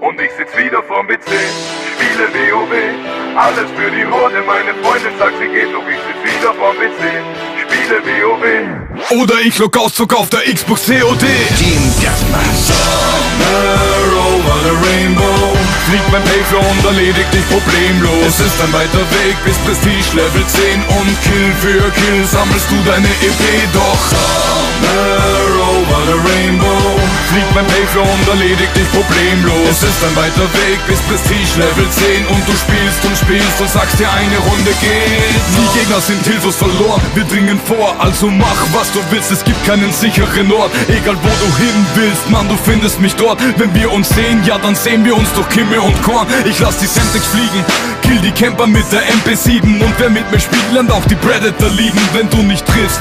und ich sitz wieder vorm PC. Spiele WoW, alles für die Horde. Meine Freundin sagt, sie geht, doch ich sitz wieder vorm PC. Spiele WoW. Oder ich log aus, zog auf der Xbox COD. Team Deathmatch. Somewhere over the rainbow fliegt mein Payflow und erledigt dich problemlos. Es ist ein weiter Weg bis Prestige Level 10 und Kill für Kill sammelst du deine EP. Doch somewhere over the rainbow fliegt mein Payflow und erledigt dich problemlos. Es ist ein weiter Weg bis Prestige Level 10 und du spielst und sagst dir, eine Runde geht. Die Gegner sind hilflos verloren, wir dringen vor, also mach was du willst, es gibt keinen sicheren Ort. Egal wo du hin willst, Mann, du findest mich dort. Wenn wir uns sehen, ja dann sehen wir uns durch Kimme und Korn. Ich lass die Semtex fliegen, kill die Camper mit der MP7. Und wer mit mir spielt, lernt auch die Predator lieben. Wenn du nicht triffst,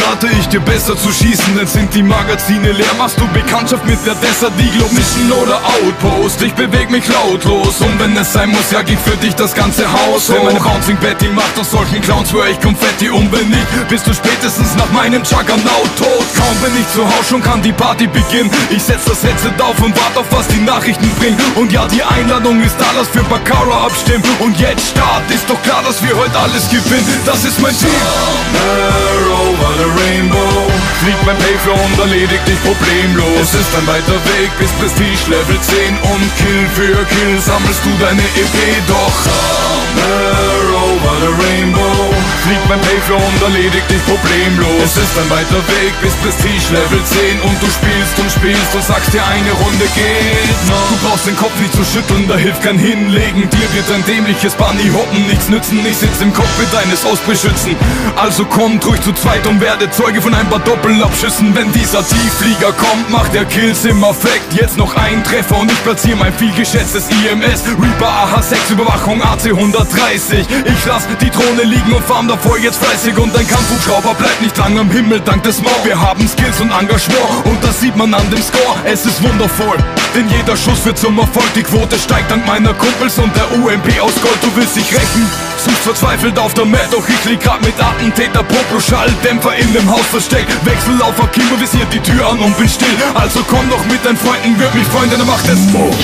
rate ich dir besser zu schießen, denn sind die Magazine leer. Machst du Bekanntschaft mit der Desert Eagle, Mission oder Outpost. Ich beweg mich lautlos und wenn es sein muss, jag ich für dich das ganze Haus. Wenn meine Bouncing Betty macht aus solchen Clowns, schwör ich Konfetti. Und wenn nicht, bist du spätestens nach meinem Juggernaut tot. Kaum bin ich zu Hause, schon kann die Party beginnen. Ich setz das Headset auf und wart auf was die Nachrichten bringen. Und ja, die Einladung ist da, lass für Baccarat abstimmen. Und jetzt Start, ist doch klar, dass wir heute alles gewinnen. Das ist mein Team. Somewhere over the rainbow fliegt mein Payflow und erledigt dich problemlos. Es ist ein weiter Weg bis Prestige Level 10 und Kill für Kill sammelst du deine EP. Doch somewhere over the rainbow fliegt mein Payflow und erledigt dich problemlos. Es ist ein weiter Weg bis Prestige Level 10 und du spielst und sagst dir, eine Runde geht noch. Du brauchst den Kopf nicht zu schütteln, da hilft kein Hinlegen. Dir wird ein dämliches Bunny hoppen nichts nützen. Ich sitz im Cockpit eines Ausbeschützen. Also kommt ruhig zu zweit und werde Zeuge von ein paar Doppelabschüssen. Wenn dieser Tiefflieger kommt, macht der Kills im Affekt. Jetzt noch ein Treffer und ich platziere mein vielgeschätztes IMS. Reaper AH6 Überwachung AC 130. Ich lass die Drohne liegen und farm davor jetzt fleißig. Und ein Kampfhubschrauber bleibt nicht lang am Himmel dank des Maul. Wir haben Skills und Engagement und das sieht man an dem Score. Es ist wundervoll, denn jeder Schuss wird zum Erfolg. Die Quote steigt dank meiner Kumpels und der UMP aus Gold. Du willst dich rächen, suchst verzweifelt auf der Map. Doch ich lieg grad mit Attentäter Popro Schalldämpfer in dem Haus versteckt. Wechsel auf Akimo, visiert die Tür an und bin still. Also komm doch mit deinen Freunden, würd mich freuen, denn er macht es. Somewhere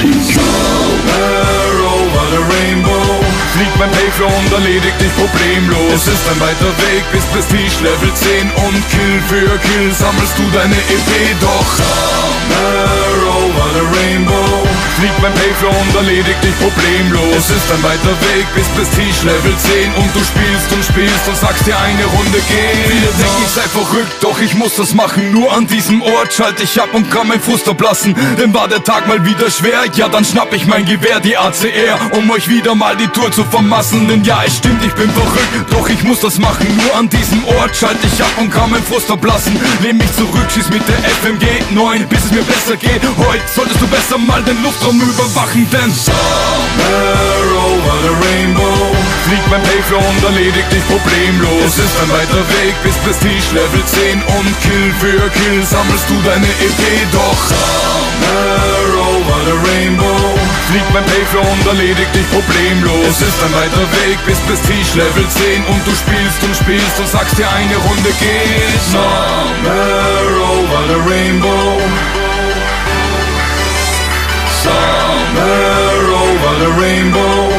over the rainbow fliegt mein Payflow und erledigt dich problemlos. Es ist ein weiter Weg bis Prestige Level 10 und Kill für Kill sammelst du deine EP. Doch somewhere over the rainbow fliegt mein Payflow und erledigt dich problemlos. Es ist ein weiter Weg bis Prestige Level 10 und du spielst und sagst dir, eine Runde geht. Viele denken, ich sei verrückt, doch ich muss das machen. Nur an diesem Ort schalte ich ab und kann mein Frust ablassen. Denn war der Tag mal wieder schwer, ja dann schnapp ich mein Gewehr, die ACR, um euch wieder mal die Tour zu vermassen. Denn ja, es stimmt, ich bin verrückt, doch ich muss das machen. Nur an diesem Ort schalte ich ab und kann mein Frust ablassen. Lehn mich zurück, schieß mit der FMG 9, bis es mir besser geht. Heute solltest du besser mal den Luftraum überwachen, denn somewhere over the rainbow fliegt mein Payflow und erledigt dich problemlos. Es ist ein weiter Weg bis Prestige Level 10 und Kill für Kill sammelst du deine EP. Doch somewhere over the rainbow fliegt mein Payflow und erledigt dich problemlos. Es ist ein weiter Weg bis Prestige Level 10 und du spielst und sagst dir, eine Runde geht. Somewhere over the rainbow, somewhere over the rainbow